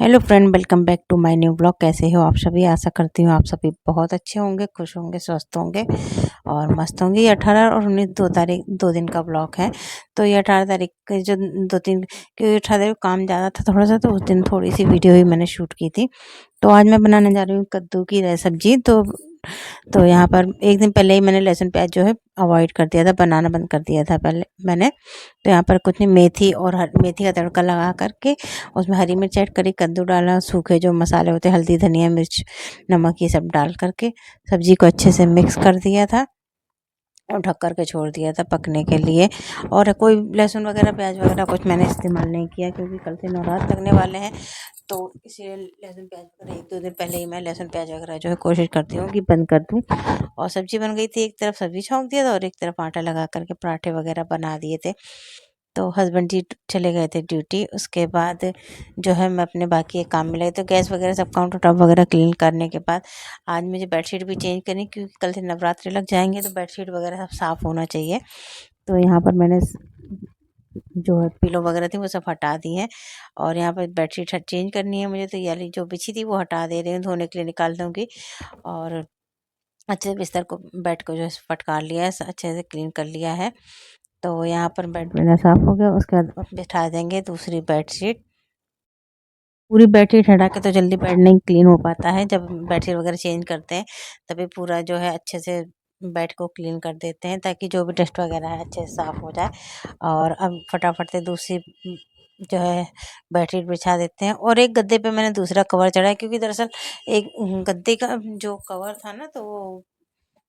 Hello friend, welcome back to my new blog. कैसे हो आप सभी? आशा करती हूँ आप सभी बहुत अच्छे होंगे, खुश होंगे, स्वस्थ होंगे और मस्त होंगे। ये 18 और 19 2 तारीख 2 दिन का ब्लॉग है। तो ये 18 तारीख के जो 2 3 क्योंकि 18 तारीख को काम ज़्यादा था थोड़ा सा, तो उस दिन थोड़ी सी वीडियो ही मैंने शूट की थी। तो आज मैं बनाने जा रही हूँ कद्दू की सब्जी। तो यहाँ पर एक दिन पहले ही मैंने लहसुन प्याज जो है अवॉइड कर दिया था, बनाना बंद कर दिया था पहले मैंने। तो यहाँ पर कुछ नहीं, मेथी और मेथी का तड़का लगा करके उसमें हरी मिर्च ऐड करी, कद्दू डाला, सूखे जो मसाले होते हैं हल्दी धनिया मिर्च नमक ये सब डाल करके सब्जी को अच्छे से मिक्स कर दिया था और ढक कर के छोड़ दिया था पकने के लिए। और कोई लहसुन वगैरह प्याज वगैरह कुछ मैंने इस्तेमाल नहीं किया, क्योंकि कल से नवरात्र लगने वाले हैं। तो इसीलिए लहसुन प्याज वगैरह 1 2 दिन पहले ही मैं लहसुन प्याज वगैरह जो है कोशिश करती हूँ कि बंद कर दूँ। और सब्जी बन गई थी, एक तरफ सब्जी छौंक दिया था और एक तरफ आटा लगा करके पराठे वगैरह बना दिए थे। तो हस्बैंड जी चले गए थे ड्यूटी। उसके बाद जो है मैं अपने बाकी एक काम में लगी। तो गैस वगैरह सब काउंटर टॉप वगैरह क्लीन करने के बाद आज मुझे बेडशीट भी चेंज करनी, क्योंकि कल से नवरात्रि लग जाएंगे तो बेडशीट वगैरह सब साफ़ होना चाहिए। तो यहाँ पर मैंने जो है पिलो वगैरह थी वो सब हटा दी है और यहाँ पर बेडशीट चेंज करनी है मुझे। तो ये वाली जो बिछी थी वो हटा दे रही हूँ, धोने के लिए निकाल दूँगी। और अच्छे से बिस्तर को बेड को जो है फटकार लिया है, अच्छे से क्लीन कर लिया है। तो यहाँ पर बेड मेरा साफ़ हो गया। उसके बाद बिठा देंगे दूसरी बेडशीट। पूरी बेडशीट हटा के तो जल्दी बेड नहीं क्लीन हो पाता है। जब बेडशीट वगैरह चेंज करते हैं तभी पूरा जो है अच्छे से बेड को क्लीन कर देते हैं, ताकि जो भी डस्ट वगैरह है अच्छे से साफ़ हो जाए। और अब फटाफट से दूसरी जो है बेडशीट बिछा देते हैं। और एक गद्दे पे मैंने दूसरा कवर चढ़ाया, क्योंकि दरअसल एक गद्दे का जो कवर था ना, तो वो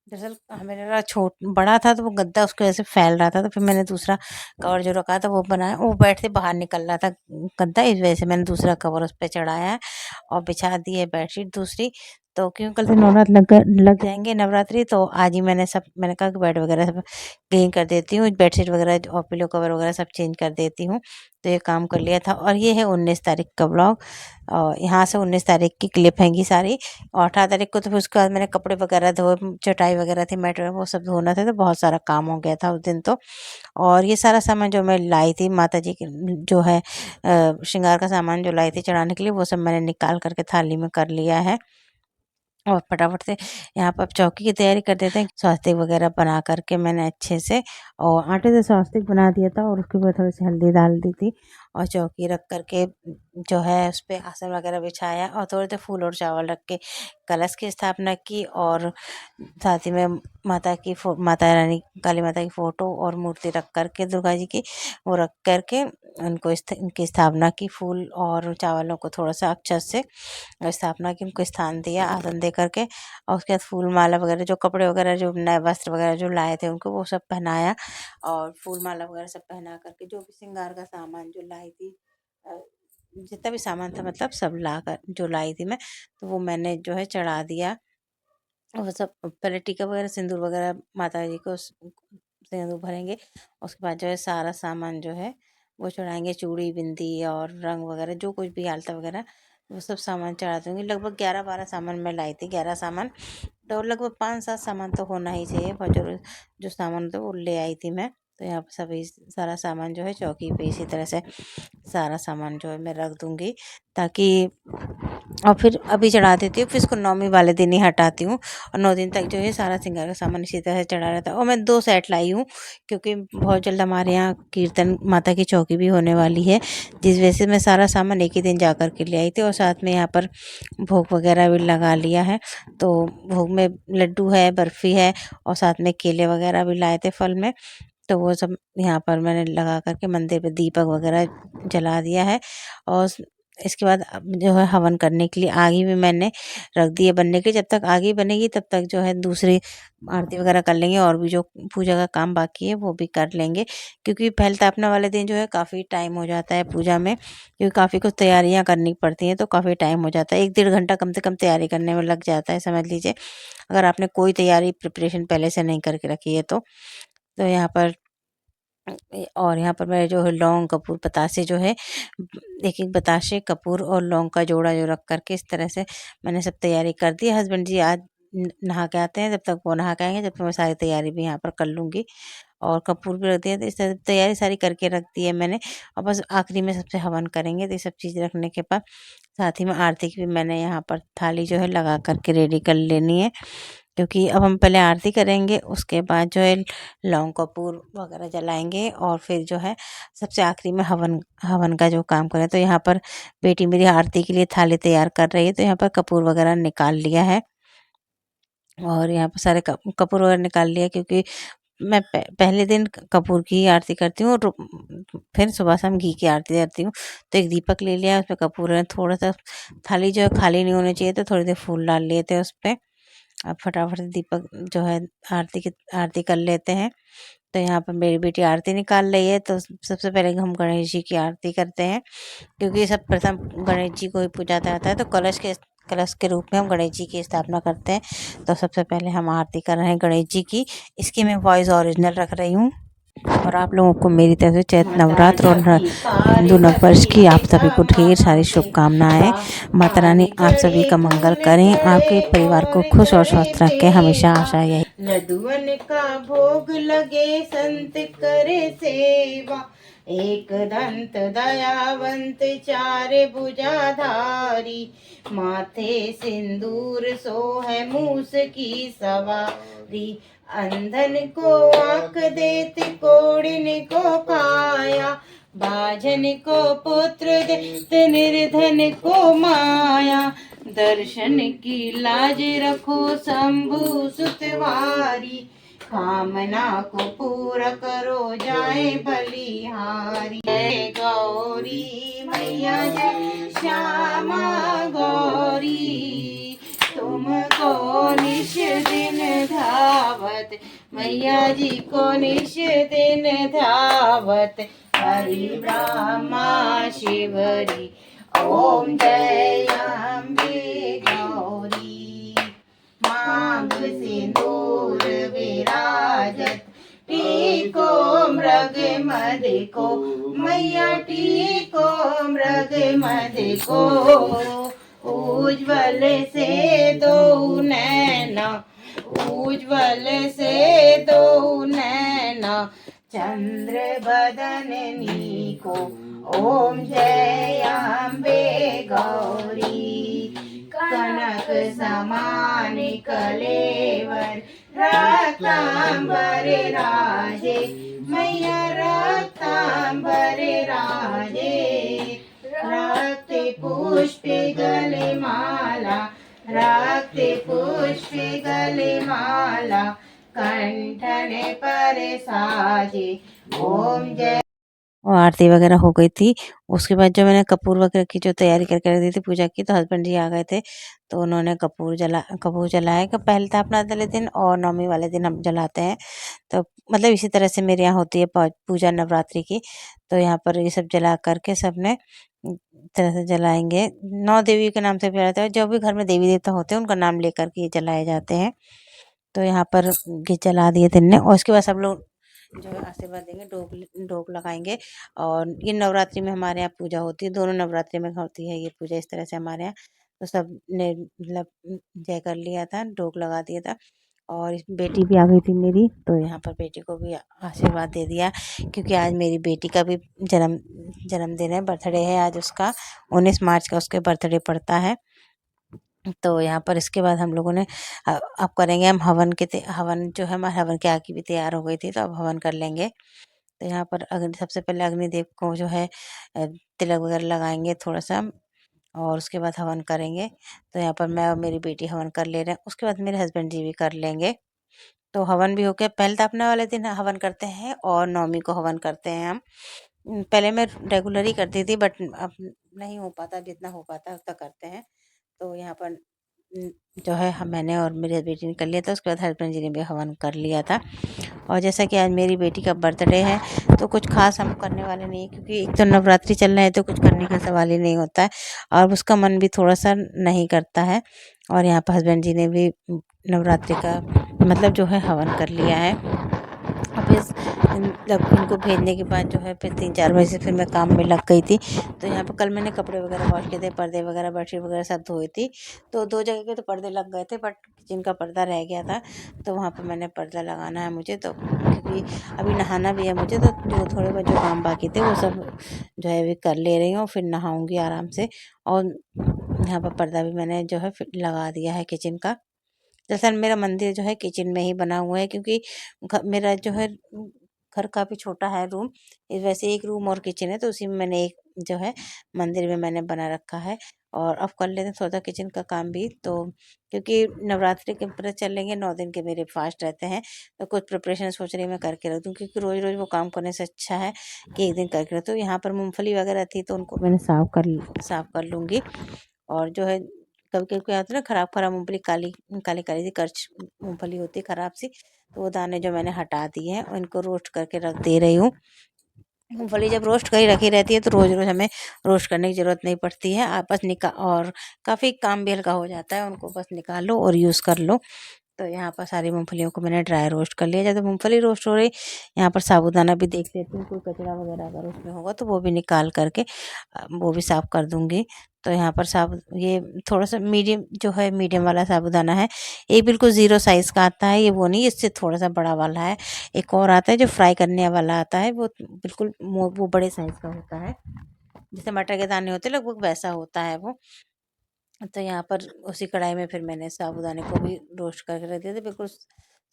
दरअसल मेरा छोट बड़ा था, तो वो गद्दा उसकी वजह से फैल रहा था। तो फिर मैंने दूसरा कवर जो रखा था वो बनाया, वो बेड से बाहर निकल रहा था गद्दा, इस वजह से मैंने दूसरा कवर उस पर चढ़ाया है और बिछा दी है बेडशीट दूसरी। तो क्यों कल से नवरात्र लग जाएंगे, नवरात्रि। तो आज ही मैंने कहा कि बेड वगैरह सब क्लीन कर देती हूँ, बेडशीट वगैरह और पिलो कवर वगैरह सब चेंज कर देती हूँ। तो ये काम कर लिया था। और ये है 19 तारीख का ब्लॉग। और यहाँ से 19 तारीख की क्लिप हैंगी सारी। और 18 तारीख को तो फिर उसके बाद मैंने कपड़े वगैरह धोए, चटाई वगैरह थी, मैट वगैरह वो सब धोना था, तो बहुत सारा काम हो गया था उस दिन तो। और ये सारा सामान जो मैं लाई थी माता जी के जो है श्रृंगार का सामान जो लाई थी चढ़ाने के लिए, वो सब मैंने निकाल करके थाली में कर लिया है। और फटाफट से यहाँ पर अब चौकी की तैयारी कर देते हैं। स्वास्तिक वगैरह बना करके मैंने अच्छे से और आटे से स्वास्तिक बना दिया था, और उसके बाद थोड़ी सी हल्दी डाल दी थी और चौकी रख करके जो है उस पर आसन वगैरह बिछाया और थोड़े से फूल और चावल रख के कलश की स्थापना की। और साथ ही में माता रानी काली माता की फ़ोटो और मूर्ति रख करके दुर्गा जी की वो रख करके उनकी स्थापना की, फूल और चावलों को थोड़ा सा अक्षत से स्थापना की, उनको स्थान दिया आसन दे करके। और उसके बाद फूल माला वगैरह जो कपड़े वगैरह जो नए वस्त्र वगैरह जो लाए थे उनको वो सब पहनाया। और फूल माला वगैरह सब पहना करके जो भी श्रृंगार का सामान जो लाई थी, जितना भी सामान था मतलब सब ला कर जो लाई थी मैं, तो वो मैंने जो है चढ़ा दिया। वो सब पहले टीका वगैरह सिंदूर वगैरह माता जी को सिंदूर भरेंगे। उसके बाद जो है सारा सामान जो है वो चढ़ाएंगे, चूड़ी बिंदी और रंग वगैरह जो कुछ भी आलता वगैरह वो सब सामान चढ़ा दूँगी। लगभग 11 12 सामान मैं लाई थी, 11 सामान। तो लगभग 5 7 सामान तो होना ही चाहिए, और जो सामान होता है वो ले आई थी मैं। तो यहाँ पर सभी सारा सामान जो है चौकी पे इसी तरह से सारा सामान जो है मैं रख दूँगी, ताकि और फिर अभी चढ़ा देती हूँ, फिर इसको नौमी वाले दिन ही हटाती हूँ। और 9 दिन तक जो है सारा श्रृंगार का सामान इसी तरह से चढ़ा रहता है। और मैं 2 सेट लाई हूँ, क्योंकि बहुत जल्द हमारे यहाँ कीर्तन माता की चौकी भी होने वाली है, जिस वजह से मैं सारा सामान एक ही दिन जा कर के ले आई थी। और साथ में यहाँ पर भोग वगैरह भी लगा लिया है। तो भोग में लड्डू है, बर्फ़ी है और साथ में केले वगैरह भी लाए थे फल में। तो वो सब यहाँ पर मैंने लगा करके मंदिर पे दीपक वगैरह जला दिया है। और इसके बाद अब जो है हवन करने के लिए आगी भी मैंने रख दी है बनने के लिए। जब तक आगी बनेगी तब तक जो है दूसरी आरती वगैरह कर लेंगे, और भी जो पूजा का काम बाकी है वो भी कर लेंगे, क्योंकि पहले स्थापना वाले दिन जो है काफ़ी टाइम हो जाता है पूजा में, क्योंकि काफ़ी कुछ तैयारियां करनी पड़ती हैं, तो काफ़ी टाइम हो जाता है। 1 1.5 घंटा कम से कम तैयारी करने में लग जाता है, समझ लीजिए, अगर आपने कोई तैयारी प्रिपरेशन पहले से नहीं करके रखी है तो। यहाँ पर और यहाँ पर मैं जो है लौंग कपूर बतासे जो है एक एक बतासे कपूर और लौंग का जोड़ा जो रख करके इस तरह से मैंने सब तैयारी कर दी। हस्बैंड जी आज नहा के आते हैं, जब तक वो नहा के आएंगे जब तक मैं सारी तैयारी भी यहाँ पर कर लूँगी। और कपूर भी रख दिया। तो इस तरह तैयारी सारी करके रख दी है मैंने, और बस आखिरी में सबसे हवन करेंगे। तो ये सब चीज़ रखने के बाद साथ ही में आरती की भी मैंने यहाँ पर थाली जो है लगा करके रेडी कर लेनी है, क्योंकि अब हम पहले आरती करेंगे, उसके बाद जो है लौंग कपूर वगैरह जलाएंगे, और फिर जो है सबसे आखिरी में हवन हवन का जो काम करें। तो यहाँ पर बेटी मेरी आरती के लिए थाली तैयार कर रही है, तो यहाँ पर कपूर वगैरह निकाल लिया है, और यहाँ पर सारे कपूर वगैरह निकाल लिया, क्योंकि मैं पहले दिन कपूर की ही आरती करती हूँ, और फिर सुबह शाम घी की आरती करती हूँ। तो एक दीपक ले लिया, उसमें कपूर है, थोड़ा सा थाली जो है खाली नहीं होनी चाहिए, तो थोड़ी देर फूल डाल लिए थे उस पर। अब फटाफट से दीपक जो है आरती कर लेते हैं। तो यहाँ पर मेरी बेटी आरती निकाल रही है, तो सबसे पहले हम गणेश जी की आरती करते हैं, क्योंकि सब प्रथम गणेश जी को ही पूजा जाता है। तो कलश के रूप में हम गणेश जी की स्थापना करते हैं। तो सबसे पहले हम आरती कर रहे हैं गणेश जी की। इसकी मैं वॉइस ओरिजिनल रख रही हूँ, और आप लोगों को मेरी तरफ से चैत्र नवरात्र और हिंदू नववर्ष की आप सभी को ढेर सारी शुभकामनाएं। माता रानी आप सभी का मंगल करें, आपके परिवार को खुश और स्वस्थ रखें, हमेशा आशा यही। लडुअन का भोग लगे संत करे सेवा, एक दंत दयावंत चार भुजाधारी, माथे सिंदूर सोहे मूस की सवारी, अंधन को आंख देते कोढ़िन को काया, बाझन को पुत्र देते निर्धन को माया, दर्शन की लाज रखो शंभु सुतवारी, कामना को पूरा करो जाए बलिहारी। जय गौरी मैया जय श्यामा गौरी, तुमको निश दिन धावत, मैया जी को निश दिन धावत, हरि ब्रह्मा शिवरी, ओम जय अम्बे गौरी, मांग सिंदूर विराजत, टीको मृग मद को, मैया टीको मृग मद को, उज्ज्वल से दो नैना, उज्ज्वल से दो नैना, चंद्र बदननी को, ओम जय अम्बे गौरी, कनक समान कलेवर रक्तांबर राजे, मैया रक्तांबर राजे, रक्त पुष्प गले माला, रक्त पुष्प गले माला, कंठन पर साजे, ओम जय। और आरती वगैरह हो गई थी। उसके बाद जो मैंने कपूर वगैरह की जो तैयारी करके रख दी थी पूजा की, तो हस्बैंड जी आ गए थे, तो उन्होंने कपूर जलाया। कि पहले स्थापना वाले दिन और नवमी वाले दिन हम जलाते हैं। तो मतलब इसी तरह से मेरे यहाँ होती है पूजा नवरात्रि की। तो यहाँ पर ये सब जला करके सबने तरह से जलाएंगे। 9 देवी के नाम से भी जलाते हैं, जो भी घर में देवी देवता होते हैं उनका नाम लेकर के ये जलाए जाते हैं। तो यहाँ पर ये जला दिए थे, और उसके बाद सब लोग जो है आशीर्वाद देंगे, डोक लगाएंगे। और ये नवरात्रि में हमारे यहाँ पूजा होती है, दोनों नवरात्रि में होती है ये पूजा इस तरह से हमारे यहाँ। तो सब ने मतलब जय कर लिया था, डोक लगा दिया था। और बेटी भी आ गई थी मेरी, तो यहाँ पर बेटी को भी आशीर्वाद दे दिया, क्योंकि आज मेरी बेटी का भी जन्मदिन है, बर्थडे है आज उसका। 19 मार्च का उसके बर्थडे पड़ता है। तो यहाँ पर इसके बाद हम लोगों ने अब करेंगे हम हवन जो है हमारे हवन की आग की भी तैयार हो गई थी, तो अब हवन कर लेंगे। तो यहाँ पर सबसे पहले अग्निदेव को जो है तिलक वगैरह लगाएंगे थोड़ा सा, और उसके बाद हवन करेंगे। तो यहाँ पर मैं और मेरी बेटी हवन कर ले रहे हैं, उसके बाद मेरे हस्बैंड जी भी कर लेंगे। तो हवन भी हो गया। पहले स्थापना वाले दिन हवन करते हैं, और नवमी को हवन करते हैं हम। पहले मैं रेगुलर ही करती थी, बट अब नहीं हो पाता, जितना हो पाता है उतना करते हैं। तो यहाँ पर जो है मैंने और मेरी बेटी ने कर लिया था, उसके बाद हस्बैंड जी ने भी हवन कर लिया था। और जैसा कि आज मेरी बेटी का बर्थडे है, तो कुछ खास हम करने वाले नहीं हैं, क्योंकि एक तो नवरात्रि चल रहा है, तो कुछ करने का सवाल ही नहीं होता है, और उसका मन भी थोड़ा सा नहीं करता है। और यहाँ पर हस्बैंड जी ने भी नवरात्रि का मतलब जो है हवन कर लिया है। अब इस मतलब इनको भेजने के बाद जो है फिर 3-4 बजे से फिर मैं काम में लग गई थी। तो यहाँ पर कल मैंने कपड़े वगैरह वॉश किए थे, पर्दे वगैरह, बेडशीट वगैरह सब धोई थी। तो 2 जगह के तो पर्दे लग गए थे, बट किचन का पर्दा रह गया था, तो वहाँ पे मैंने पर्दा लगाना है मुझे। तो क्योंकि अभी नहाना भी है मुझे, तो जो थोड़े बहुत जो काम बाकी थे वो सब जो है अभी कर ले रही हूँ, फिर नहाऊँगी आराम से। और यहाँ पर पर्दा भी मैंने जो है फिर लगा दिया है किचन का। दरअसल मेरा मंदिर जो है किचन में ही बना हुआ है, क्योंकि मेरा जो है घर काफ़ी छोटा है रूम। वैसे एक रूम और किचन है, तो उसी में मैंने एक जो है मंदिर में मैंने बना रखा है। और अब कर लेते हैं थोड़ा सा किचन का काम भी। तो क्योंकि नवरात्रि के व्रत चलेंगे, 9 दिन के मेरे फास्ट रहते हैं, तो कुछ प्रिपरेशन सोच रही हूँ मैं करके रख दूँ, क्योंकि रोज़ रोज़ वो काम करने से अच्छा है कि एक दिन करके रख दूँ। यहाँ पर मूंगफली वगैरह थी, तो उनको मैंने साफ कर लूँगी। और जो है कभी कभी क्या होता है ना, खराब मूंगफली, काली काली काली सी करच मूंगफली होती है खराब सी, तो वो दाने जो मैंने हटा दिए हैं, उनको रोस्ट करके रख दे रही हूँ। मूंगफली जब रोस्ट करी रखी रहती है तो रोज़ रोज़ हमें रोस्ट करने की ज़रूरत नहीं पड़ती है। आप बस और काफ़ी काम भी हल्का हो जाता है, उनको बस निकालो और यूज़ कर लो। तो यहाँ पर सारी मूंगफलियों को मैंने ड्राई रोस्ट कर लिया। जब मूंगफली रोस्ट हो रही, यहाँ पर साबूदाना भी देख लेती हूँ, कोई कचरा वगैरह अगर उसमें होगा तो वो भी निकाल करके वो भी साफ़ कर दूँगी। तो यहाँ पर ये थोड़ा सा मीडियम जो है, मीडियम वाला साबूदाना है। एक बिल्कुल ज़ीरो साइज़ का आता है, ये वो नहीं, इससे थोड़ा सा बड़ा वाला है। एक और आता है जो फ्राई करने वाला आता है, वो बिल्कुल वो बड़े साइज़ का होता है, जैसे मटर के दाने होते हैं लगभग वैसा होता है वो। तो यहाँ पर उसी कढ़ाई में फिर मैंने साबूदाने को भी रोस्ट करके रख दिया था। बिल्कुल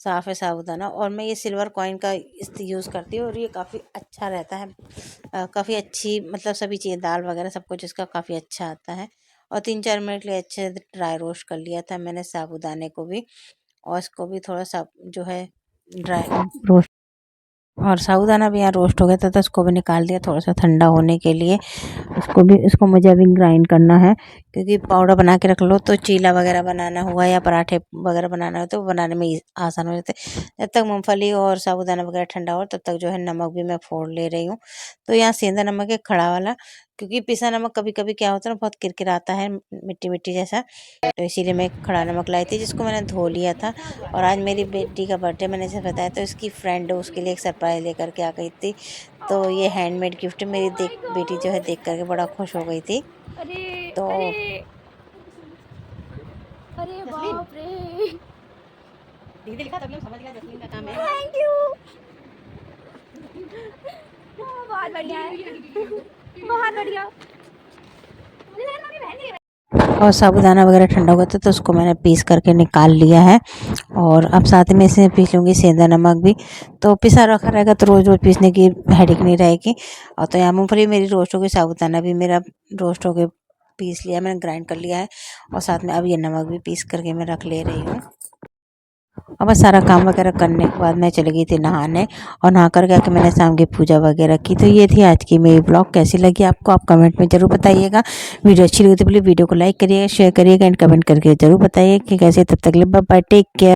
साफ़ है साबूदाना, और मैं ये सिल्वर कॉइन का यूज़ करती हूँ, और ये काफ़ी अच्छा रहता है। काफ़ी अच्छी, मतलब सभी चीज़ें, दाल वगैरह सब कुछ इसका काफ़ी अच्छा आता है। और 3-4 मिनट के लिए अच्छे से ड्राई रोस्ट कर लिया था मैंने साबूदाने को भी, और इसको भी थोड़ा सा जो है ड्राई रोस्ट, और साबूदाना भी यहाँ रोस्ट हो गया था, तो उसको भी निकाल दिया थोड़ा सा ठंडा होने के लिए। इसको मुझे अभी ग्राइंड करना है, क्योंकि पाउडर बना के रख लो तो चीला वगैरह बनाना हुआ या पराठे वगैरह बनाना हो तो वो बनाने में आसान हो जाते हैं। जब तक मूंगफली और साबूदाना वगैरह ठंडा हो, तब तक जो है नमक भी मैं फोड़ ले रही हूँ। तो यहाँ सेंधा नमक है, खड़ा वाला, क्योंकि पिसा नमक कभी कभी क्या होता है ना, बहुत किरकिराता है, मिट्टी मिट्टी जैसा, तो इसीलिए मैं खड़ा नमक लाई थी, जिसको मैंने धो लिया था। और आज मेरी बेटी का बर्थडे, मैंने जैसे बताया, तो इसकी फ्रेंड उसके लिए एक सरप्राइज़ लेकर के आ गई थी। तो ये हैंडमेड गिफ्ट मेरी बेटी जो है देख करके बड़ा खुश हो गई थी। अरे तो अरे अरे बाप रे, दीदी लिखा तभी हम समझ गए जस्मीन का काम है। थैंक यू, बहुत बढ़िया है, बहुत बढ़िया। और साबूदाना वगैरह ठंडा हो गया था, तो उसको मैंने पीस करके निकाल लिया है। और अब साथ में इसे पीस लूँगी सेंधा नमक भी, तो पिसा रखा रहेगा तो रोज़ रोज़ पीसने की हेडेक नहीं रहेगी। और तो यहाँ मूँगफली मेरी रोस्ट हो गई, साबूदाना भी मेरा रोस्ट हो गया, पीस लिया मैंने, ग्राइंड कर लिया है। और साथ में अब ये नमक भी पीस करके मैं रख ले रही हूँ। और बस सारा काम वगैरह करने के बाद मैं चली गई थी नहाने, और नहा कर आके मैंने शाम की पूजा वगैरह की। तो ये थी आज की मेरी ब्लॉग। कैसी लगी आपको, आप कमेंट में ज़रूर बताइएगा। वीडियो अच्छी लगी तो प्लीज़ वीडियो को लाइक करिएगा, शेयर करिएगा, एंड कमेंट करके ज़रूर बताइए कि कैसे। तब तक के लिए बाय बाय, टेक केयर।